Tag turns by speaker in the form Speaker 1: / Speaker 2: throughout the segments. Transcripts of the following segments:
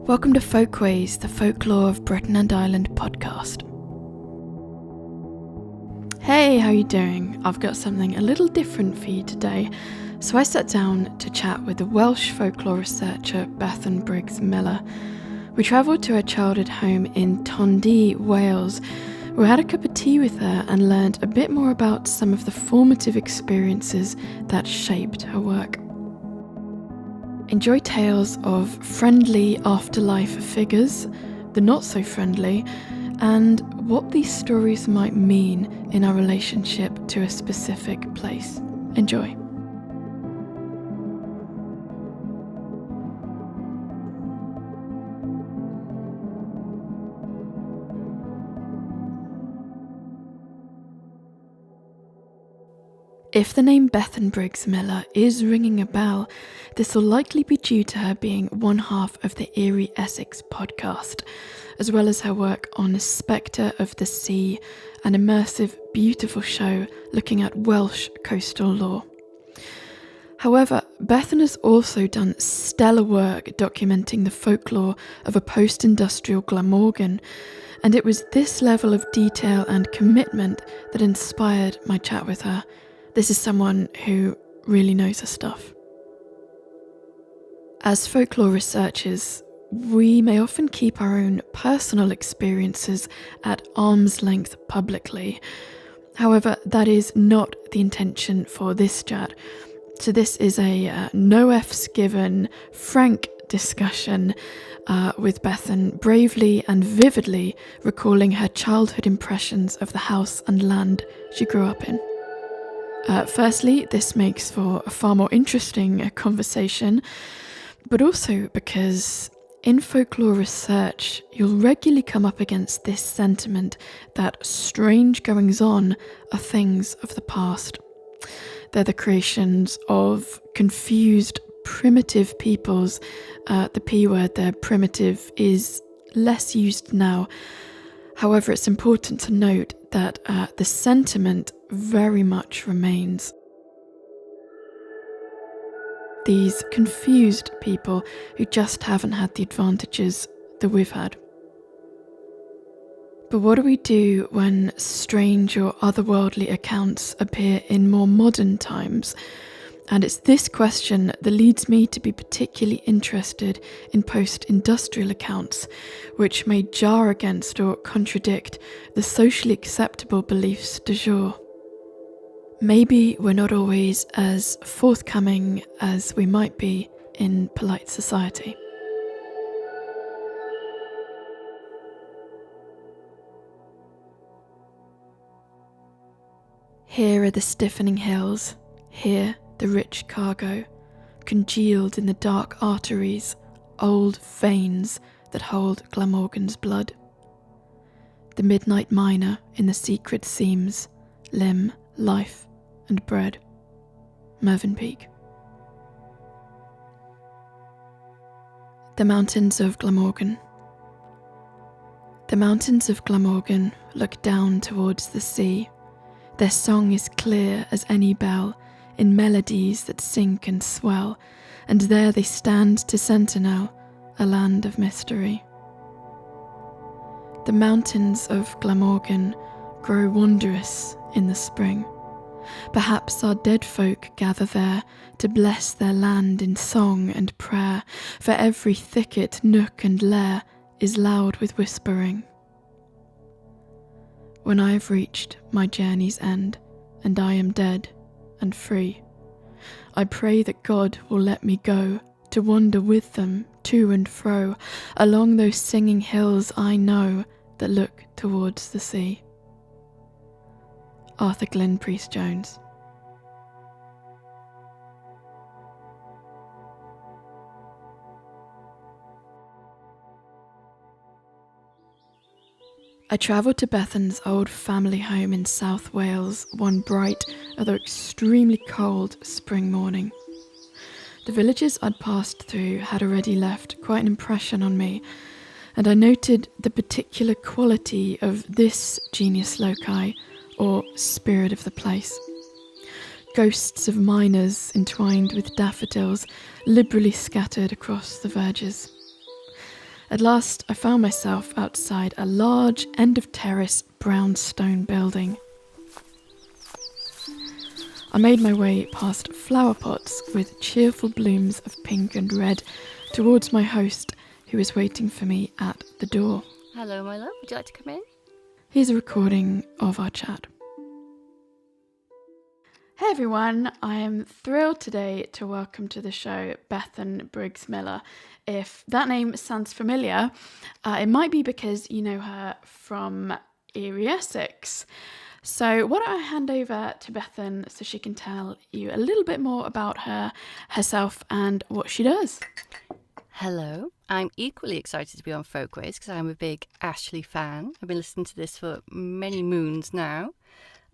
Speaker 1: Welcome to Folkways, the Folklore of Britain and Ireland podcast. Hey, how you doing? I've got something a little different for you today. So I sat down to chat with the Welsh folklore researcher Bethan Briggs-Miller. We travelled to her childhood home in Tondu, Wales. We had a cup of tea with her and learned a bit more about some of the formative experiences that shaped her work. Enjoy tales of friendly afterlife figures, the not so friendly, and what these stories might mean in our relationship to a specific place. Enjoy. If the name Bethan Briggs-Miller is ringing a bell, this will likely be due to her being one half of the Eerie Essex podcast, as well as her work on Spectre of the Sea, an immersive, beautiful show looking at Welsh coastal lore. However, Bethan has also done stellar work documenting the folklore of a post-industrial Glamorgan, and it was this level of detail and commitment that inspired my chat with her. This is someone who really knows her stuff. As folklore researchers, we may often keep our own personal experiences at arm's length publicly. However, that is not the intention for this chat. So this is a no F's given, frank discussion with Bethan bravely and vividly recalling her childhood impressions of the house and land she grew up in. Firstly, this makes for a far more interesting conversation, but also because in folklore research, you'll regularly come up against this sentiment that strange goings-on are things of the past. They're the creations of confused, primitive peoples. The P word there, primitive, is less used now. However, it's important to note that the sentiment very much remains. These confused people who just haven't had the advantages that we've had. But what do we do when strange or otherworldly accounts appear in more modern times? And it's this question that leads me to be particularly interested in post-industrial accounts, which may jar against or contradict the socially acceptable beliefs du jour. Maybe we're not always as forthcoming as we might be in polite society. Here are the stiffening hills, here the rich cargo, congealed in the dark arteries, old veins that hold Glamorgan's blood. The midnight miner in the secret seams, limb, life, and bread. Mervyn Peake. The mountains of Glamorgan. The mountains of Glamorgan look down towards the sea. Their song is clear as any bell, in melodies that sink and swell, and there they stand to sentinel, a land of mystery. The mountains of Glamorgan grow wondrous in the spring. Perhaps our dead folk gather there to bless their land in song and prayer, for every thicket, nook and lair is loud with whispering. When I have reached my journey's end, and I am dead and free, I pray that God will let me go to wander with them to and fro along those singing hills I know that look towards the sea. Arthur Glyn Prys-Jones. I travelled to Bethan's old family home in South Wales one bright, although extremely cold, spring morning. The villages I'd passed through had already left quite an impression on me, and I noted the particular quality of this genius loci, or spirit of the place. Ghosts of miners entwined with daffodils liberally scattered across the verges. At last, I found myself outside a large end-of-terrace brownstone building. I made my way past flower pots with cheerful blooms of pink and red towards my host, who was waiting for me at the door.
Speaker 2: Hello, my love. Would you like to come in?
Speaker 1: Here's a recording of our chat. Hey everyone, I am thrilled today to welcome to the show Bethan Briggs-Miller. If that name sounds familiar, it might be because you know her from Erie, Essex. So why don't I hand over to Bethan so she can tell you a little bit more about herself and what she does.
Speaker 2: Hello. I'm equally excited to be on Folkways because I'm a big Ashley fan. I've been listening to this for many moons now.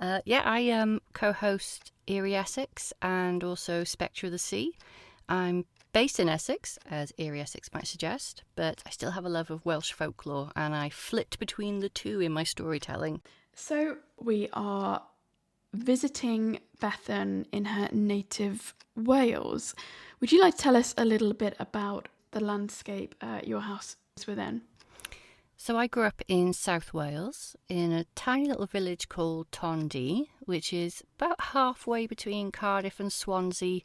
Speaker 2: I co-host Erie, Essex and also Spectre of the Sea. I'm based in Essex, as Erie, Essex might suggest, but I still have a love of Welsh folklore and I flit between the two in my storytelling.
Speaker 1: So we are visiting Bethan in her native Wales. Would you like to tell us a little bit about the landscape your house is within?
Speaker 2: So I grew up in South Wales in a tiny little village called Tondu, which is about halfway between Cardiff and Swansea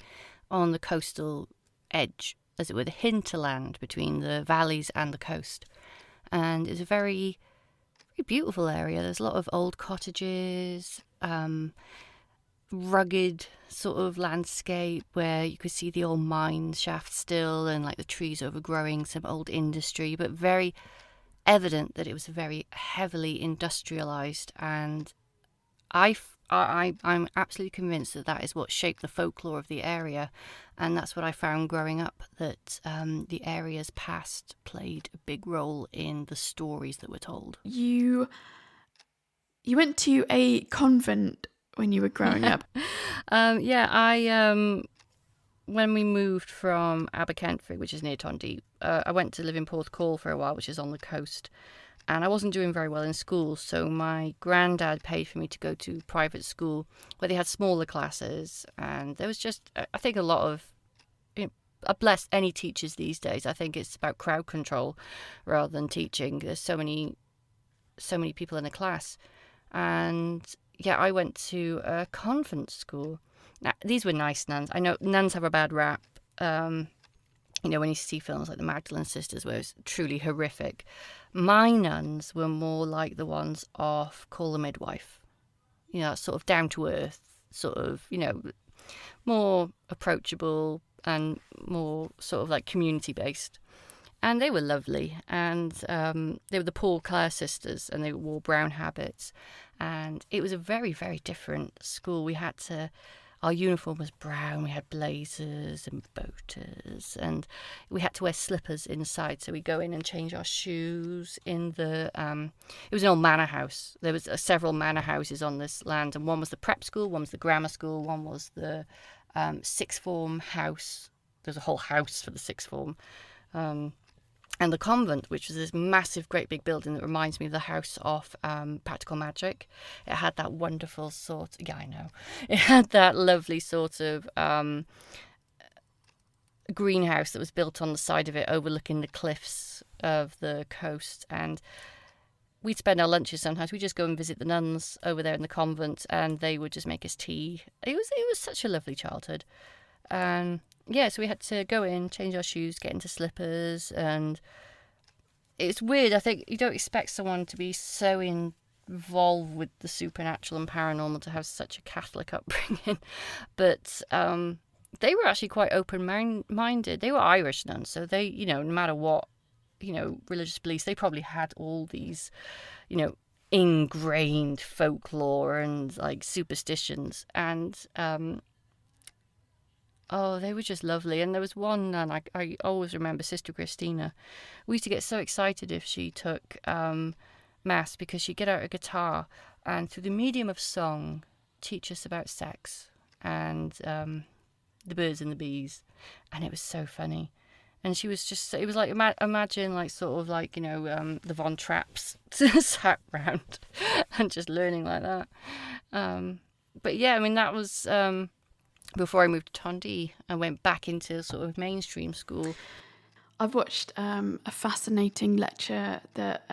Speaker 2: on the coastal edge, as it were, the hinterland between the valleys and the coast. And it's a very beautiful area. There's a lot of old cottages, rugged sort of landscape where you could see the old mine shaft still and like the trees overgrowing some old industry, but very evident that it was very heavily industrialized. And I'm absolutely convinced that that is what shaped the folklore of the area, and that's what I found growing up, that the area's past played a big role in the stories that were told.
Speaker 1: You went to a convent when you were growing up.
Speaker 2: When we moved from Aberkenfig, which is near Tondu, I went to live in Porthcawl for a while, which is on the coast. And I wasn't doing very well in school, so my granddad paid for me to go to private school where they had smaller classes. And there was just, I think, a lot of, bless any teachers these days. I think it's about crowd control rather than teaching. There's so many people in a class. And yeah, I went to a convent school. Now, these were nice nuns. I know nuns have a bad rap. When you see films like the Magdalene Sisters, where it's truly horrific. My nuns were more like the ones off Call the Midwife. Sort of down to earth, sort of, more approachable and more sort of like community based. And they were lovely. And they were the Paul Clare sisters, and they wore brown habits. And it was a very, very different school. Our uniform was brown, we had blazers and boaters, and we had to wear slippers inside, so we go in and change our shoes in the... it was an old manor house. There was several manor houses on this land, and one was the prep school, one was the grammar school, one was the sixth form house. There's a whole house for the sixth form. And the convent, which was this massive, great big building that reminds me of the house off Practical Magic. It had that wonderful sort... Yeah, I know. It had that lovely sort of greenhouse that was built on the side of it, overlooking the cliffs of the coast. And we'd spend our lunches sometimes. We'd just go and visit the nuns over there in the convent, and they would just make us tea. It was such a lovely childhood. So we had to go in, change our shoes, get into slippers, and it's weird. I think you don't expect someone to be so involved with the supernatural and paranormal to have such a Catholic upbringing, but they were actually quite open-minded. They were Irish nuns, so they, no matter what, religious beliefs, they probably had all these, ingrained folklore and like superstitions, and they were just lovely. And there was one nun, I always remember, Sister Christina. We used to get so excited if she took Mass, because she'd get out a guitar and through the medium of song teach us about sex and the birds and the bees. And it was so funny. And she was just, it was like, imagine like sort of like, the Von Trapps sat round and just learning like that. But yeah, I mean, that was... before I moved to Tondu, I went back into sort of mainstream school.
Speaker 1: I've watched a fascinating lecture that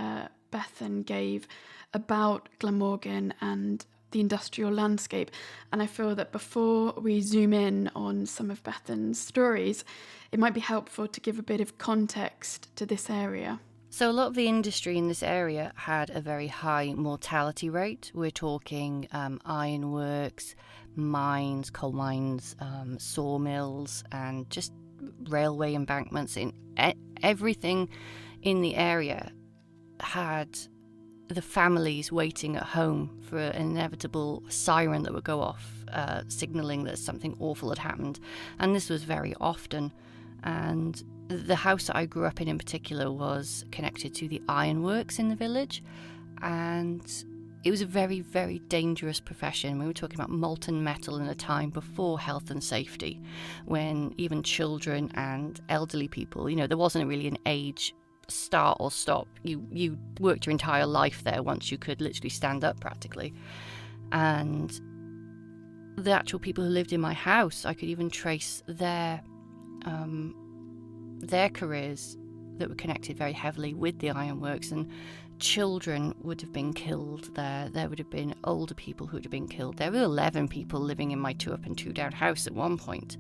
Speaker 1: Bethan gave about Glamorgan and the industrial landscape, and I feel that before we zoom in on some of Bethan's stories, it might be helpful to give a bit of context to this area.
Speaker 2: So a lot of the industry in this area had a very high mortality rate. We're talking ironworks, mines, coal mines, sawmills, and just railway embankments. Everything in the area had the families waiting at home for an inevitable siren that would go off, signalling that something awful had happened. And this was very often. And the house that I grew up in particular was connected to the ironworks in the village. And it was a very, very dangerous profession. We were talking about molten metal in a time before health and safety, when even children and elderly people, there wasn't really an age start or stop. You worked your entire life there once you could literally stand up practically. And the actual people who lived in my house, I could even trace their careers that were connected very heavily with the ironworks, and children would have been killed there. There would have been older people who would have been killed. There were 11 people living in my 2-up and 2-down house at one point.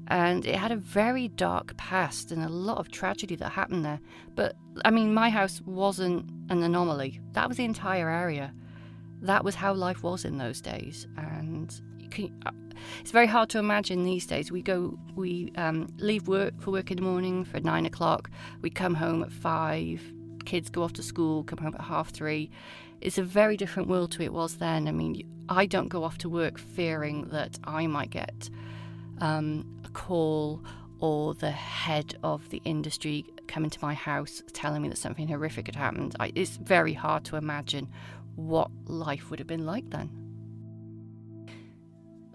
Speaker 2: And it had a very dark past and a lot of tragedy that happened there. But, my house wasn't an anomaly. That was the entire area. That was how life was in those days. And it's very hard to imagine these days. We leave work for work in the morning for 9 o'clock. We come home at 5. Kids go off to school, come home at 3:30. It's a very different world to it was then. I don't go off to work fearing that I might get a call or the head of the industry coming to my house telling me that something horrific had happened. It's very hard to imagine what life would have been like then.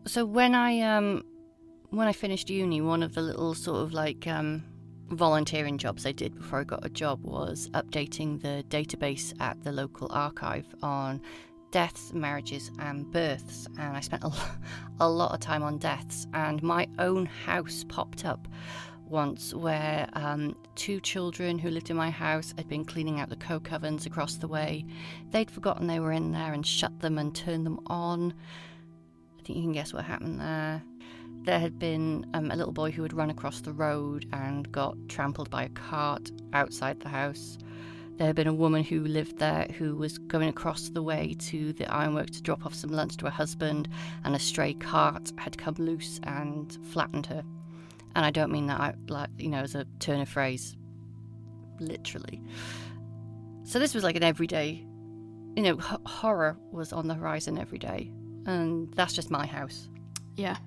Speaker 2: So when I finished uni, one of the little sort of volunteering jobs I did before I got a job was updating the database at the local archive on deaths, marriages and births, and I spent a lot of time on deaths, and my own house popped up once where 2 children who lived in my house had been cleaning out the coke ovens across the way. They'd forgotten they were in there and shut them and turned them on. I think you can guess what happened there. There had been a little boy who had run across the road and got trampled by a cart outside the house. There had been a woman who lived there who was going across the way to the ironworks to drop off some lunch to her husband, and a stray cart had come loose and flattened her. And I don't mean that as a turn of phrase, literally. So this was like an everyday, horror was on the horizon every day, and that's just my house.
Speaker 1: Yeah.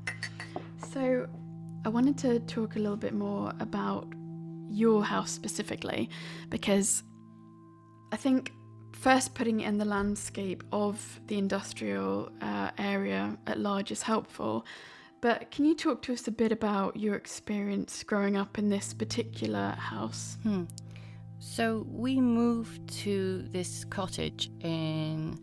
Speaker 1: So I wanted to talk a little bit more about your house specifically, because I think first putting it in the landscape of the industrial area at large is helpful, but can you talk to us a bit about your experience growing up in this particular house?
Speaker 2: So we moved to this cottage in,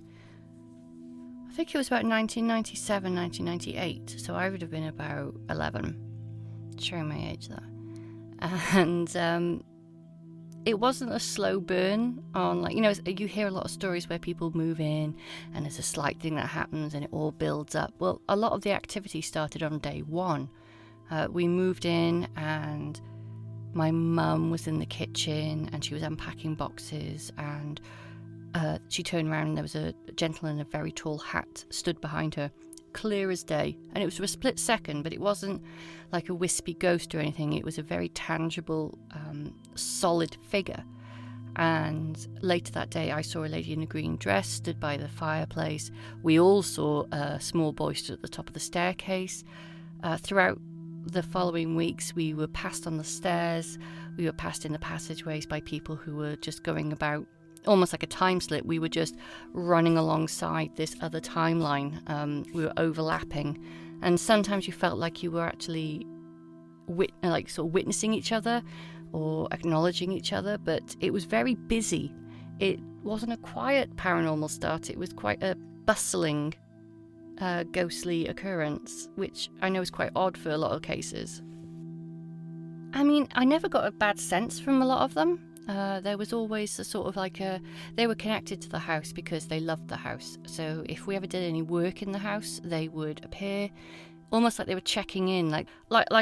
Speaker 2: I think it was about 1997, 1998, so I would have been about 11, showing my age there. And it wasn't a slow burn on, you hear a lot of stories where people move in and there's a slight thing that happens and it all builds up. Well, a lot of the activity started on day one. We moved in and my mum was in the kitchen and she was unpacking boxes, and she turned around and there was a gentleman in a very tall hat stood behind her, clear as day. And it was for a split second, but it wasn't like a wispy ghost or anything. It was a very tangible, solid figure. And later that day, I saw a lady in a green dress stood by the fireplace. We all saw a small boy stood at the top of the staircase. Throughout the following weeks, we were passed on the stairs. We were passed in the passageways by people who were just going about, almost like a time slip. We were just running alongside this other timeline. We were overlapping, and sometimes you felt like you were actually witnessing each other or acknowledging each other, but it was very busy. It wasn't a quiet paranormal start. It was quite a bustling, ghostly occurrence, which I know is quite odd for a lot of cases. I mean, I never got a bad sense from a lot of them. There was always a sort of they were connected to the house because they loved the house. So if we ever did any work in the house, they would appear almost like they were checking in. Like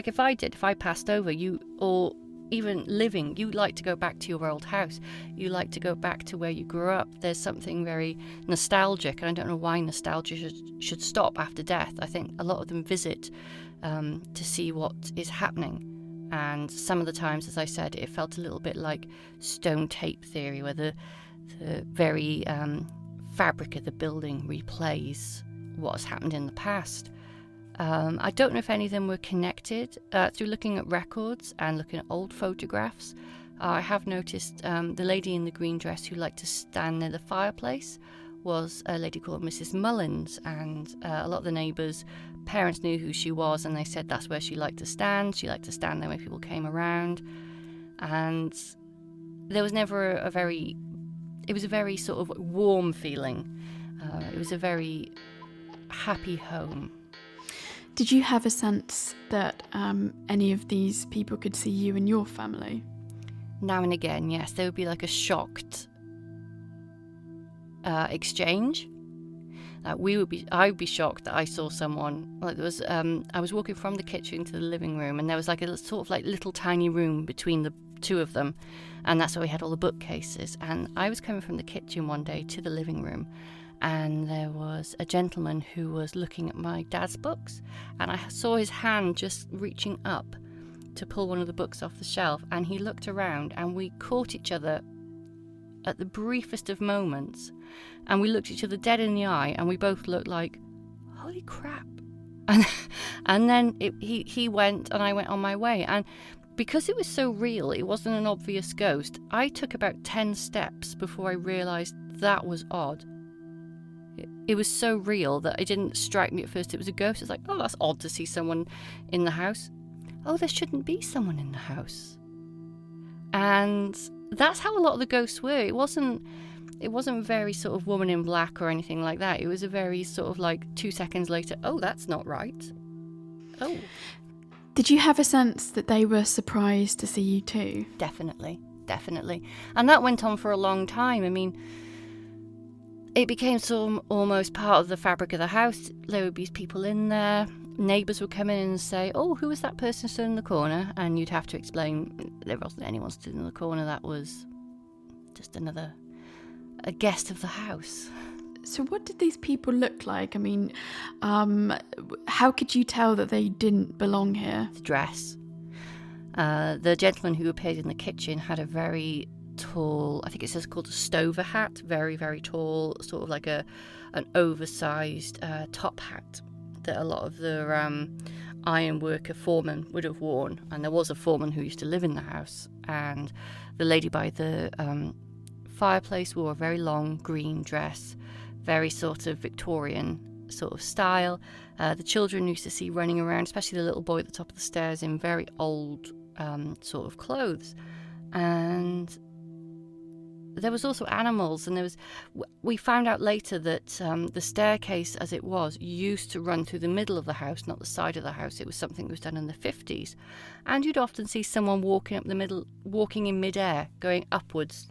Speaker 2: if I passed over, or even living, you like to go back to your old house. You like to go back to where you grew up. There's something very nostalgic, and I don't know why nostalgia should stop after death. I think a lot of them visit to see what is happening. And some of the times, as I said, it felt a little bit like stone tape theory, where the very fabric of the building replays what has happened in the past. I don't know if any of them were connected. Through looking at records and looking at old photographs, I have noticed the lady in the green dress who liked to stand near the fireplace was a lady called Mrs. Mullins, and a lot of the neighbours' parents knew who she was, and they said that's where she liked to stand. She liked to stand there when people came around, and there was never it was a very sort of warm feeling. It was a very happy home.
Speaker 1: Did you have a sense that any of these people could see you and your family?
Speaker 2: Now and again, yes. There would be like a shocked exchange. I would be shocked that I saw someone. Like there was, I was walking from the kitchen to the living room, and there was like a sort of like little tiny room between the two of them, and that's where we had all the bookcases. And I was coming from the kitchen one day to the living room, and there was a gentleman who was looking at my dad's books, and I saw his hand just reaching up to pull one of the books off the shelf, and he looked around, and we caught each other at the briefest of moments, and we looked each other dead in the eye, and we both looked like, holy crap. And then he went, and I went on my way, and because it was so real, it wasn't an obvious ghost. I took about 10 steps before I realised that was odd. It was so real that it didn't strike me at first it was a ghost. It's like, oh, that's odd to see someone in the house. Oh, there shouldn't be someone in the house. And that's how a lot of the ghosts were. It wasn't very sort of woman in black or anything like that. It was a very sort of like 2 seconds later, oh, that's not right. Oh.
Speaker 1: Did you have a sense that they were surprised to see you too?
Speaker 2: Definitely. And that went on for a long time. I mean, it became almost part of the fabric of the house. There would be people in there. Neighbours would come in and say, oh, who was that person stood in the corner? And you'd have to explain there wasn't anyone stood in the corner. That was just a guest of the house.
Speaker 1: So what did these people look like? I mean, how could you tell that they didn't belong here?
Speaker 2: The dress. The gentleman who appeared in the kitchen had a very tall, I think it's just called a stover hat, very, very tall, sort of like an oversized top hat that a lot of the iron worker foremen would have worn. And there was a foreman who used to live in the house, and the lady by the fireplace wore a very long green dress, very sort of Victorian sort of style. The children used to see running around, especially the little boy at the top of the stairs, in very old sort of clothes. And there was also animals, and we found out later that the staircase as it was used to run through the middle of the house, not the side of the house. It was something that was done in the 50s, and you'd often see someone walking in midair, going upwards.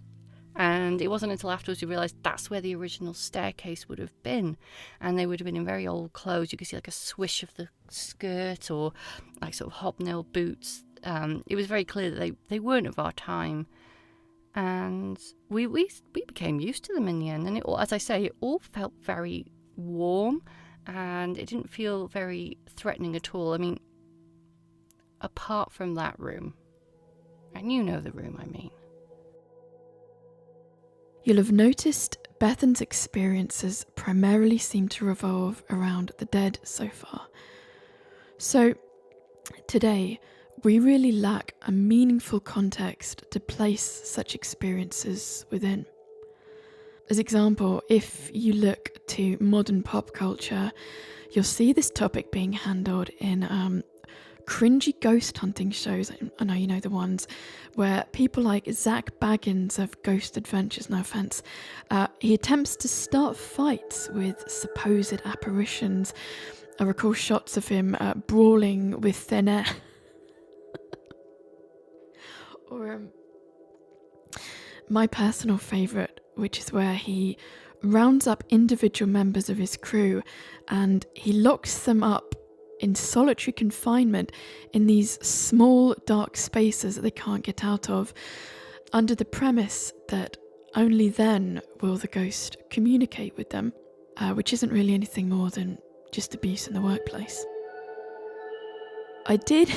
Speaker 2: And it wasn't until afterwards you realised that's where the original staircase would have been, and they would have been in very old clothes. You could see like a swish of the skirt, or like sort of hobnail boots. It was very clear that they weren't of our time. And we became used to them in the end, and as I say, it all felt very warm, and it didn't feel very threatening at all. I mean, apart from that room, and you know the room I mean.
Speaker 1: You'll have noticed Bethan's experiences primarily seem to revolve around the dead so far. So today, we really lack a meaningful context to place such experiences within. As example, if you look to modern pop culture, you'll see this topic being handled in cringy ghost hunting shows. I know you know the ones where people like Zach Baggins of Ghost Adventures, no offence, he attempts to start fights with supposed apparitions. I recall shots of him brawling with thin air. Or my personal favourite, which is where he rounds up individual members of his crew and he locks them up in solitary confinement in these small dark spaces that they can't get out of, under the premise that only then will the ghost communicate with them, which isn't really anything more than just abuse in the workplace. I did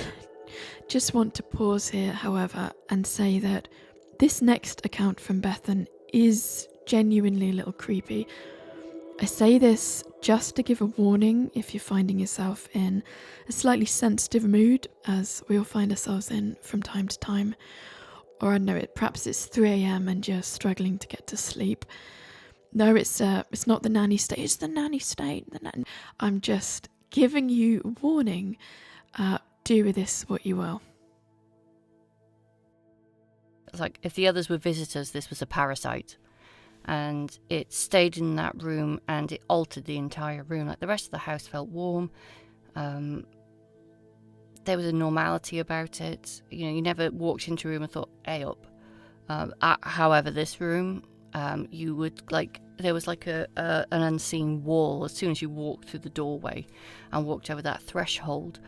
Speaker 1: just want to pause here, however, and say that this next account from Bethan is genuinely a little creepy. I say this just to give a warning if you're finding yourself in a slightly sensitive mood, as we all find ourselves in from time to time. Or I don't know, perhaps it's 3 a.m. and you're struggling to get to sleep. No, it's not the nanny state, it's the nanny state. I'm just giving you warning. Do with this what you will.
Speaker 2: It's like if the others were visitors, this was a parasite. And it stayed in that room and it altered the entire room. Like the rest of the house felt warm. There was a normality about it. You know, you never walked into a room and thought, hey up. However, this room, you would there was like an unseen wall as soon as you walked through the doorway and walked over that threshold.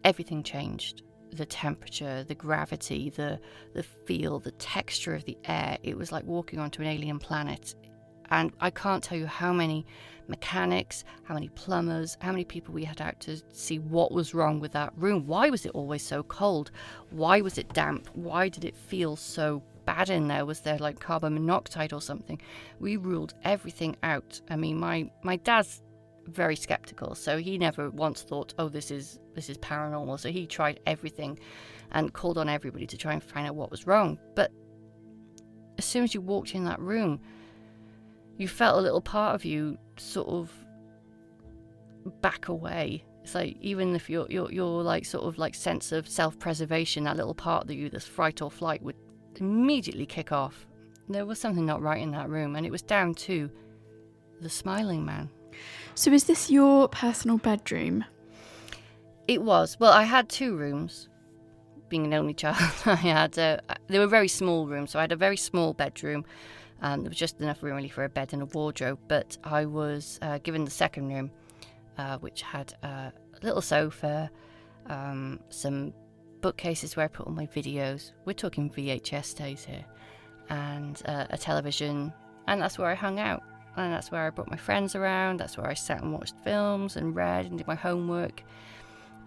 Speaker 2: Everything changed. The temperature, the gravity, the feel, the texture of the air. It was like walking onto an alien planet. And I can't tell you how many mechanics, how many plumbers, how many people we had out to see what was wrong with that room. Why was it always so cold? Why was it damp? Why did it feel so bad in there? Was there like carbon monoxide or something? We ruled everything out. I mean, my dad's very skeptical, so he never once thought, oh, this is paranormal. So he tried everything and called on everybody to try and find out what was wrong. But as soon as you walked in that room, you felt a little part of you sort of back away. It's like, even if your like sort of like sense of self-preservation, that little part of you, this fright or flight, would immediately kick off. There was something not right in that room, and it was down to the smiling man.
Speaker 1: So is this your personal bedroom?
Speaker 2: It was. Well, I had 2 rooms. Being an only child, I had. They were very small rooms, so I had a very small bedroom. There was just enough room really for a bed and a wardrobe. But I was given the second room, which had a little sofa, some bookcases where I put all my videos. We're talking VHS days here, and a television, and that's where I hung out. And that's where I brought my friends around. That's where I sat and watched films and read and did my homework.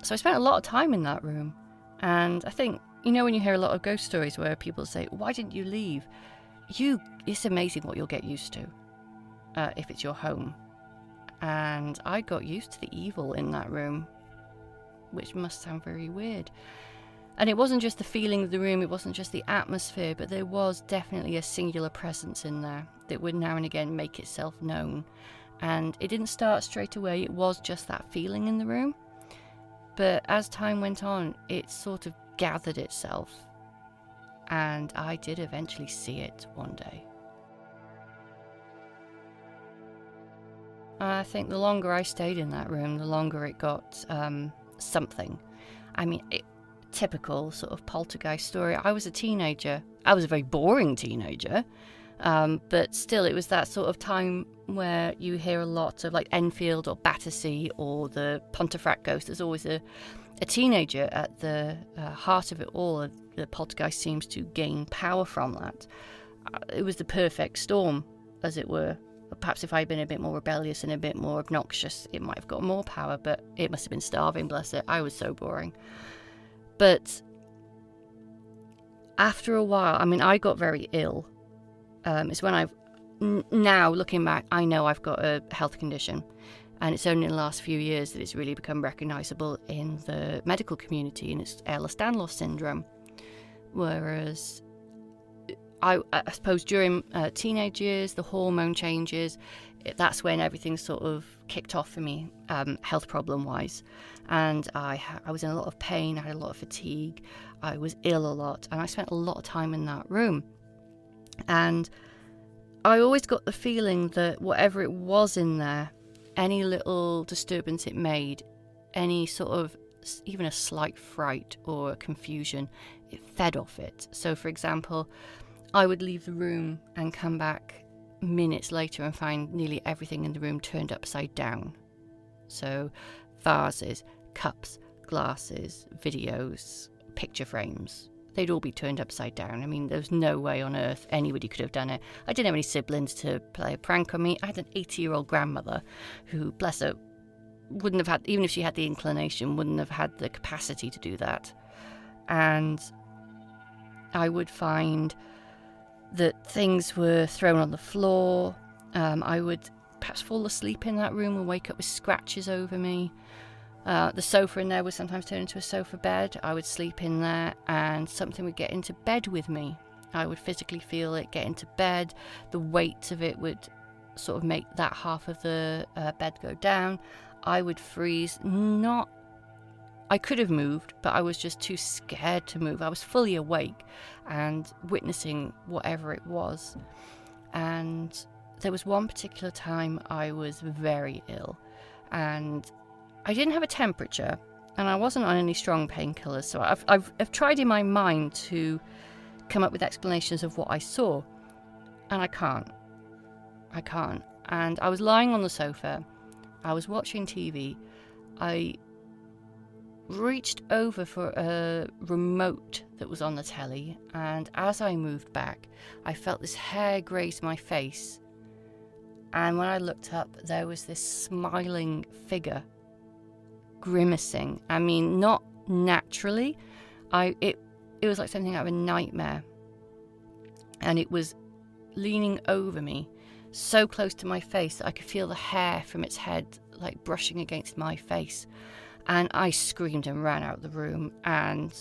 Speaker 2: So I spent a lot of time in that room. And I think, you know, when you hear a lot of ghost stories where people say, why didn't you leave? It's amazing what you'll get used to if it's your home. And I got used to the evil in that room, which must sound very weird. And it wasn't just the feeling of the room, it wasn't just the atmosphere, but there was definitely a singular presence in there that would now and again make itself known. And it didn't start straight away, it was just that feeling in the room. But as time went on, it sort of gathered itself. And I did eventually see it one day. I think the longer I stayed in that room, the longer it got something. I mean, typical sort of poltergeist story. I was a teenager. I was a very boring teenager. But still, it was that sort of time where you hear a lot of like Enfield or Battersea or the Pontefract ghost. There's always a teenager at the heart of it all. The poltergeist seems to gain power from that. It was the perfect storm, as it were. Perhaps if I'd been a bit more rebellious and a bit more obnoxious, it might have got more power, but it must have been starving, bless it. I was so boring. But after a while, I mean, I got very ill. It's when now looking back, I know I've got a health condition, and it's only in the last few years that it's really become recognisable in the medical community, and it's Ehlers-Danlos syndrome. Whereas I suppose during teenage years, the hormone changes, that's when everything sort of kicked off for me, health problem-wise. And I was in a lot of pain, I had a lot of fatigue, I was ill a lot, and I spent a lot of time in that room. And I always got the feeling that whatever it was in there, any little disturbance it made, any sort of even a slight fright or a confusion, it fed off it. So, for example, I would leave the room and come back minutes later and find nearly everything in the room turned upside down. So, vases, cups, glasses, videos, picture frames, they'd all be turned upside down. I mean, there's no way on earth anybody could have done it. I didn't have any siblings to play a prank on me. I had an 80-year-old grandmother who, bless her, wouldn't have had, even if she had the inclination, wouldn't have had the capacity to do that. And I would find that things were thrown on the floor. I would perhaps fall asleep in that room and wake up with scratches over me. The sofa in there would sometimes turn into a sofa bed. I would sleep in there and something would get into bed with me. I would physically feel it get into bed. The weight of it would sort of make that half of the bed go down. I would freeze. I could have moved, but I was just too scared to move. I was fully awake and witnessing whatever it was. And there was one particular time I was very ill, and I didn't have a temperature, and I wasn't on any strong painkillers, so I've tried in my mind to come up with explanations of what I saw, and I can't. And I was lying on the sofa, I was watching TV, I reached over for a remote that was on the telly, and as I moved back, I felt this hair graze my face, and when I looked up, there was this smiling figure grimacing. I mean, not naturally. It was like something out of a nightmare. And it was leaning over me, so close to my face that I could feel the hair from its head like brushing against my face. And I screamed and ran out of the room. And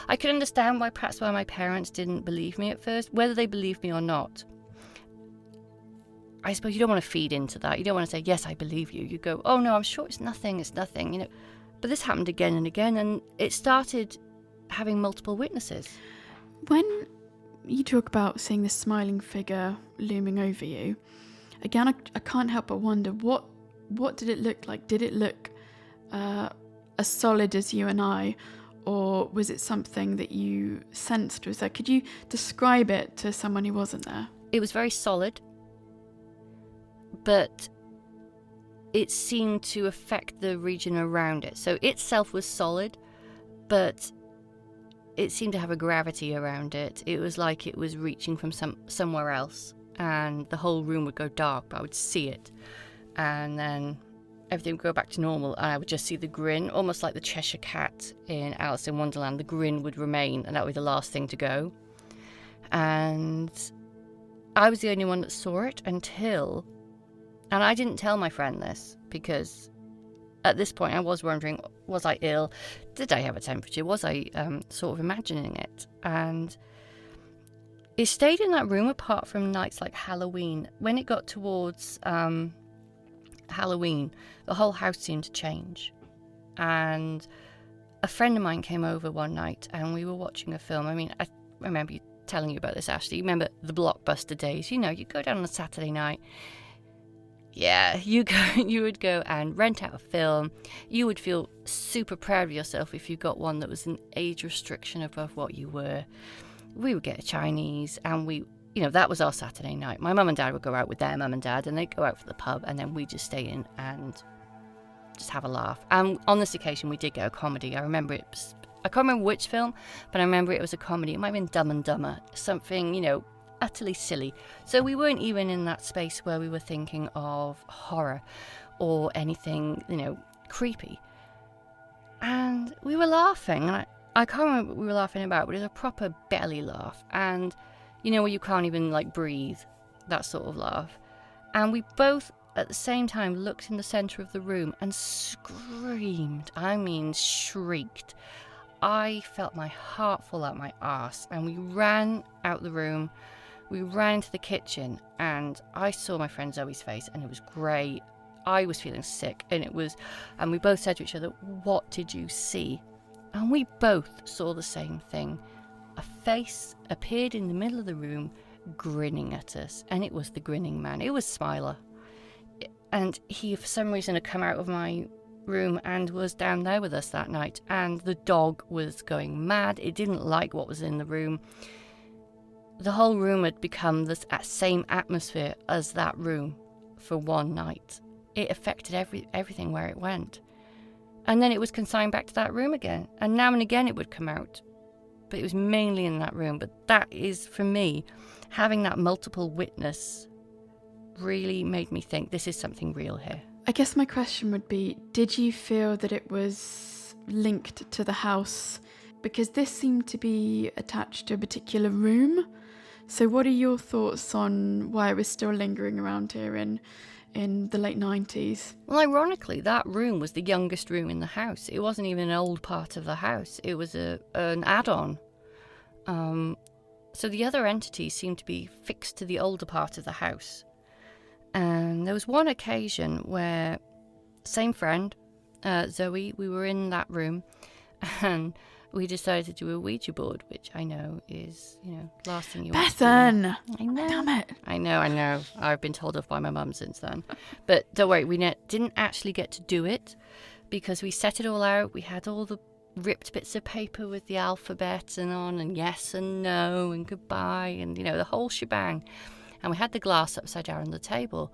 Speaker 2: I could understand perhaps why my parents didn't believe me at first, whether they believed me or not. I suppose you don't want to feed into that. You don't want to say, yes, I believe you. You go, oh, no, I'm sure it's nothing, you know. But this happened again and again, and it started having multiple witnesses.
Speaker 1: When you talk about seeing this smiling figure looming over you, again, I can't help but wonder, what did it look like? Did it look as solid as you and I, or was it something that you sensed was there? Could you describe it to someone who wasn't there?
Speaker 2: It was very solid, but it seemed to affect the region around it. So itself was solid, but it seemed to have a gravity around it. It was like it was reaching from somewhere else, and the whole room would go dark, but I would see it. And then everything would go back to normal, and I would just see the grin, almost like the Cheshire Cat in Alice in Wonderland. The grin would remain, and that would be the last thing to go. And I was the only one that saw it until... And I didn't tell my friend this, because at this point I was wondering, was I ill? Did I have a temperature? Was I sort of imagining it? And it stayed in that room apart from nights like Halloween. When it got towards Halloween, the whole house seemed to change. And a friend of mine came over one night and we were watching a film. I mean, I remember telling you about this, Ashley. You remember the Blockbuster days? You know, you go down on a Saturday night. Yeah, you would go and rent out a film. You would feel super proud of yourself if you got one that was an age restriction above what you were. We would get a Chinese, and that was our Saturday night. My mum and dad would go out with their mum and dad, and they'd go out for the pub, and then we'd just stay in and just have a laugh. And on this occasion, we did get a comedy. I remember it. I can't remember which film, but I remember it was a comedy. It might have been Dumb and Dumber, something, utterly silly. So we weren't even in that space where we were thinking of horror or anything, creepy. And we were laughing, and I can't remember what we were laughing about, but it was a proper belly laugh. And, where you can't even, breathe, that sort of laugh. And we both, at the same time, looked in the centre of the room and screamed. I mean, shrieked. I felt my heart fall out my arse, and we ran out the room. We ran into the kitchen, and I saw my friend Zoe's face, and it was grey. I was feeling sick, and we both said to each other, "What did you see?" And we both saw the same thing. A face appeared in the middle of the room, grinning at us, and it was the grinning man. It was Smiler. And he, for some reason, had come out of my room and was down there with us that night, and the dog was going mad. It didn't like what was in the room. The whole room had become the same atmosphere as that room for one night. It affected everything where it went. And then it was consigned back to that room again, and now and again it would come out. But it was mainly in that room. But that is, for me, having that multiple witness really made me think this is something real here.
Speaker 1: I guess my question would be, did you feel that it was linked to the house? Because this seemed to be attached to a particular room. So what are your thoughts on why it was still lingering around here in the late 90s?
Speaker 2: Well, ironically, that room was the youngest room in the house. It wasn't even an old part of the house. It was an add-on. So the other entities seemed to be fixed to the older part of the house. And there was one occasion where, same friend, Zoe, we were in that room and we decided to do a Ouija board, which I know is, last thing you want to do.
Speaker 1: Bethan!
Speaker 2: I know.
Speaker 1: Damn it.
Speaker 2: I know. I've been told off by my mum since then. But don't worry, we didn't actually get to do it because we set it all out. We had all the ripped bits of paper with the alphabet and yes and no and goodbye and, the whole shebang. And we had the glass upside down on the table.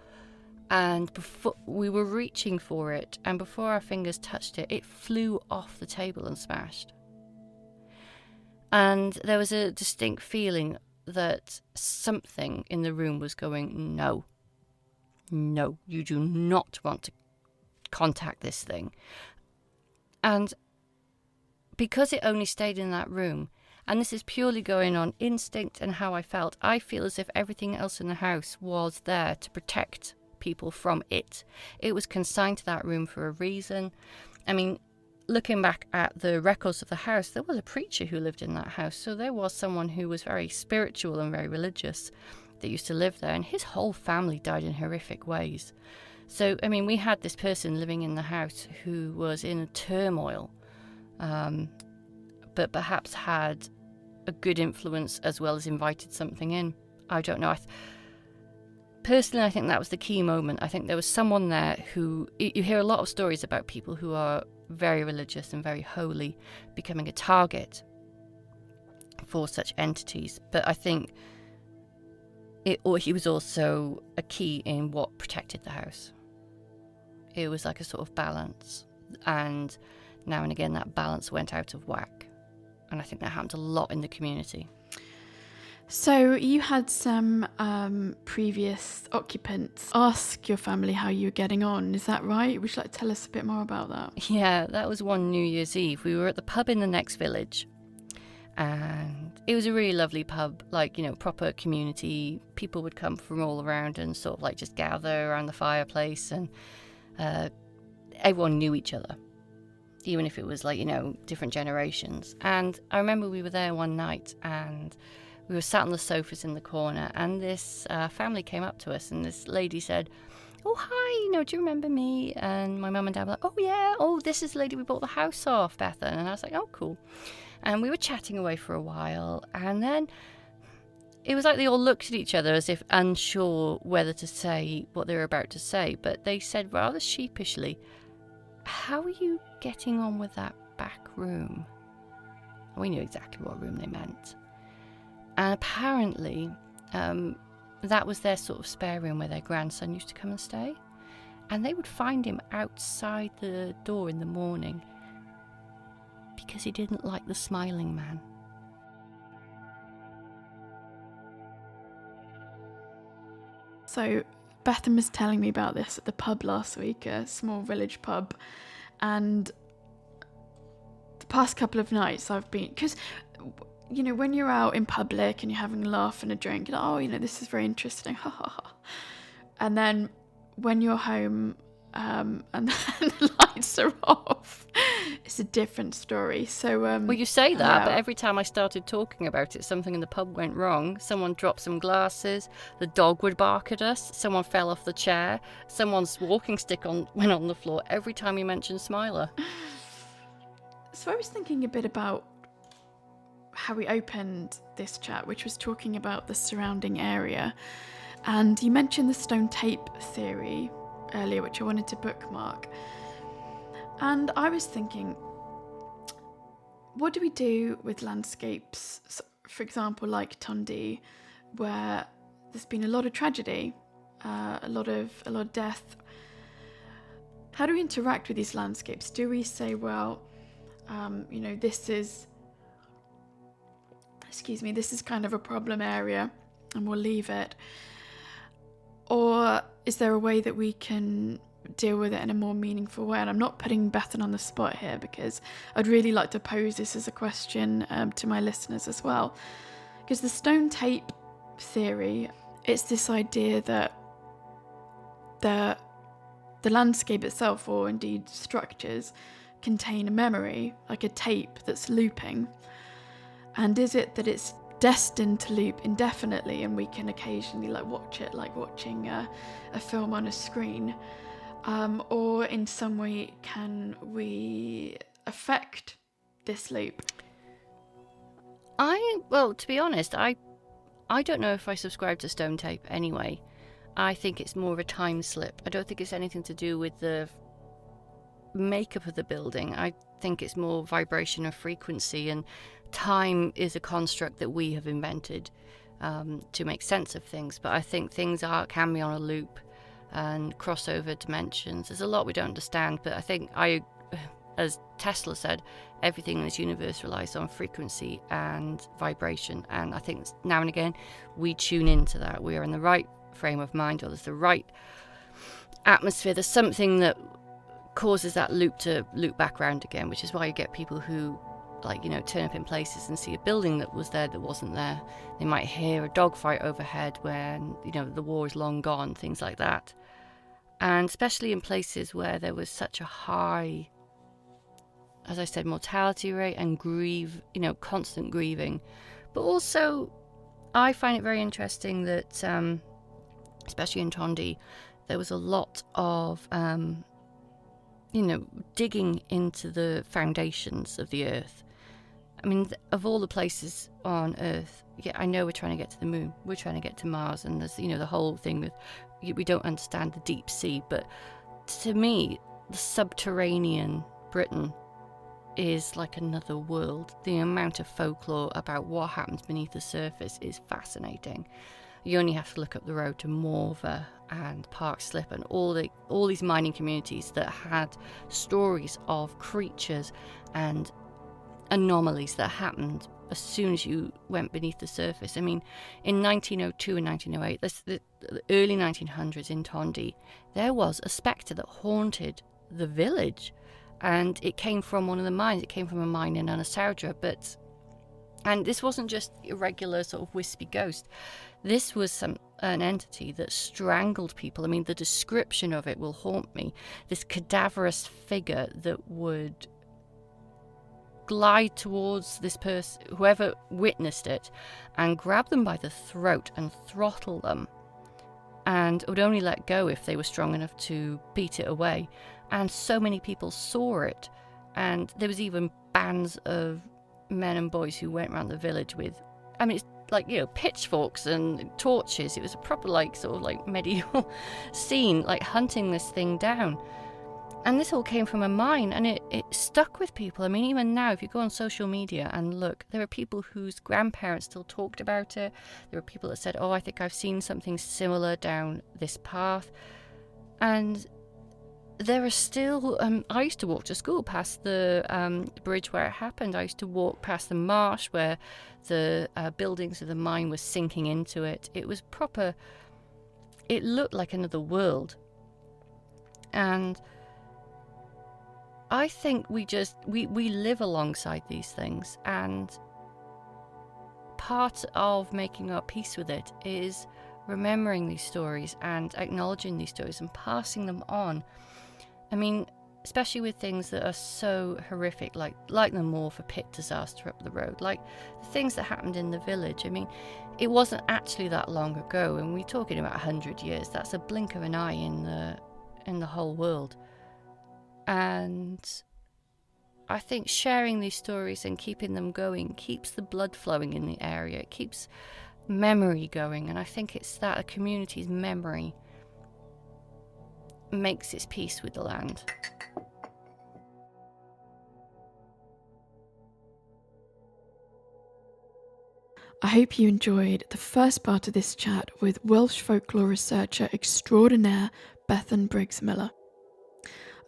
Speaker 2: And before we were reaching for it, and before our fingers touched it, it flew off the table and smashed. And there was a distinct feeling that something in the room was going, no, you do not want to contact this thing. And because it only stayed in that room, and this is purely going on instinct and how I felt, I feel as if everything else in the house was there to protect people from it. It was consigned to that room for a reason. I mean, looking back at the records of the house, there was a preacher who lived in that house. So there was someone who was very spiritual and very religious that used to live there. And his whole family died in horrific ways. So, I mean, we had this person living in the house who was in a turmoil, but perhaps had a good influence as well as invited something in. I don't know. Personally, I think that was the key moment. I think there was someone there who... You hear a lot of stories about people who are very religious and very holy becoming a target for such entities. But I think he was also a key in what protected the house. It was like a sort of balance. And now and again, that balance went out of whack. And I think that happened a lot in the community.
Speaker 1: So you had some previous occupants ask your family how you were getting on. Is that right? Would you like to tell us a bit more about that?
Speaker 2: Yeah, that was one New Year's Eve. We were at the pub in the next village. And it was a really lovely pub, proper community. People would come from all around and sort of just gather around the fireplace. And everyone knew each other, even if it was different generations. And I remember we were there one night and we were sat on the sofas in the corner, and this family came up to us, and this lady said, "Oh, hi, do you remember me?" And my mum and dad were like, "Oh, yeah, this is the lady we bought the house off, Bethan." And I was like, "Oh, cool." And we were chatting away for a while, and then it was like they all looked at each other as if unsure whether to say what they were about to say, but they said rather sheepishly, "How are you getting on with that back room?" We knew exactly what room they meant. And apparently, that was their sort of spare room where their grandson used to come and stay. And they would find him outside the door in the morning because he didn't like the smiling man.
Speaker 1: So Bethan was telling me about this at the pub last week, a small village pub. And the past couple of nights I've been... Because... when you're out in public and you're having a laugh and a drink, this is very interesting, ha ha ha. And then when you're home and the lights are off, it's a different story. So,
Speaker 2: well, you say that, but every time I started talking about it, something in the pub went wrong. Someone dropped some glasses, the dog would bark at us, someone fell off the chair, someone's walking stick went on the floor every time you mentioned Smiler.
Speaker 1: So I was thinking a bit about how we opened this chat, which was talking about the surrounding area. And you mentioned the stone tape theory earlier, which I wanted to bookmark. And I was thinking, what do we do with landscapes, for example, like Tondu, where there's been a lot of tragedy, a lot of death? How do we interact with these landscapes? Do we say, well, this is kind of a problem area and we'll leave it? Or is there a way that we can deal with it in a more meaningful way? And I'm not putting Bethan on the spot here, because I'd really like to pose this as a question to my listeners as well. Because the stone tape theory, it's this idea that the landscape itself, or indeed structures, contain a memory, like a tape that's looping. And is it that it's destined to loop indefinitely and we can occasionally watch it like watching a film on a screen? Or in some way can we affect this loop?
Speaker 2: To be honest, I don't know if I subscribe to stone tape anyway. I think it's more of a time slip. I don't think it's anything to do with the makeup of the building. I think it's more vibration or frequency, and time is a construct that we have invented to make sense of things. But I think things can be on a loop and cross over dimensions. There's a lot we don't understand, but I think as Tesla said, everything in this universe relies on frequency and vibration, and I think now and again we tune into that. We are in the right frame of mind, or there's the right atmosphere, there's something that causes that loop to loop back around again, which is why you get people who turn up in places and see a building that was there that wasn't there. They might hear a dogfight overhead when the war is long gone, things like that. And especially in places where there was such a high, as I said, mortality rate and constant grieving. But also I find it very interesting that especially in Tondu, there was a lot of digging into the foundations of the earth. I mean, of all the places on Earth, yeah, I know we're trying to get to the moon, we're trying to get to Mars, and there's the whole thing with we don't understand the deep sea. But to me, the subterranean Britain is like another world. The amount of folklore about what happens beneath the surface is fascinating. You only have to look up the road to Morva and Park Slip and all these mining communities that had stories of creatures and anomalies that happened as soon as you went beneath the surface. I mean, in 1902 and 1908, the early 1900s in Tondu, there was a spectre that haunted the village, and it came from one of the mines. It came from a mine in Anasaudra, and this wasn't just a regular sort of wispy ghost. This was an entity that strangled people. I mean, the description of it will haunt me. This cadaverous figure that would glide towards this person, whoever witnessed it, and grab them by the throat and throttle them, and would only let go if they were strong enough to beat it away. And so many people saw it, and there was even bands of men and boys who went around the village with, I mean, it's like, pitchforks and torches. It was a proper sort of medieval scene, hunting this thing down. And this all came from a mine, and it stuck with people. I mean, even now, if you go on social media and look, there are people whose grandparents still talked about it. There are people that said, oh, I think I've seen something similar down this path. And there are still, I used to walk to school past the bridge where it happened. I used to walk past the marsh where the buildings of the mine were sinking into it. It was proper, it looked like another world. And I think we live alongside these things, and part of making our peace with it is remembering these stories and acknowledging these stories and passing them on. I mean, especially with things that are so horrific, like the Morfa pit disaster up the road, like the things that happened in the village. I mean, it wasn't actually that long ago, and we're talking about 100 years. That's a blink of an eye in the whole world. And I think sharing these stories and keeping them going keeps the blood flowing in the area. It keeps memory going, and I think it's that a community's memory makes its peace with the land.
Speaker 1: I hope you enjoyed the first part of this chat with Welsh folklore researcher extraordinaire Bethan Briggs-Miller.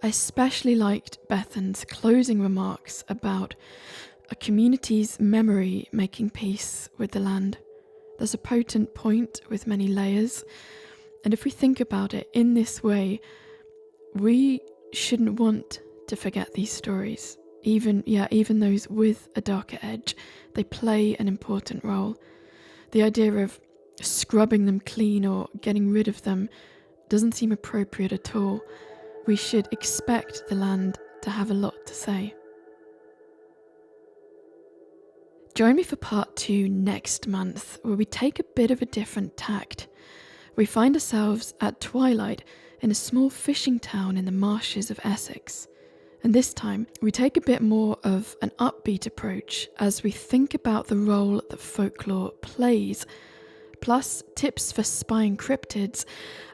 Speaker 1: I especially liked Bethan's closing remarks about a community's memory making peace with the land. There's a potent point with many layers, and if we think about it in this way, we shouldn't want to forget these stories. Even those with a darker edge, they play an important role. The idea of scrubbing them clean or getting rid of them doesn't seem appropriate at all. We should expect the land to have a lot to say. Join me for part 2 next month, where we take a bit of a different tact. We find ourselves at twilight in a small fishing town in the marshes of Essex. And this time, we take a bit more of an upbeat approach as we think about the role that folklore plays, plus tips for spying cryptids,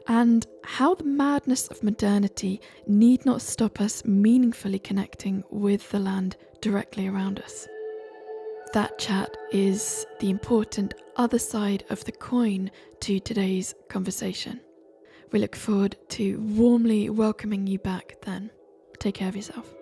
Speaker 1: and how the madness of modernity need not stop us meaningfully connecting with the land directly around us. That chat is the important other side of the coin to today's conversation. We look forward to warmly welcoming you back then. Take care of yourself.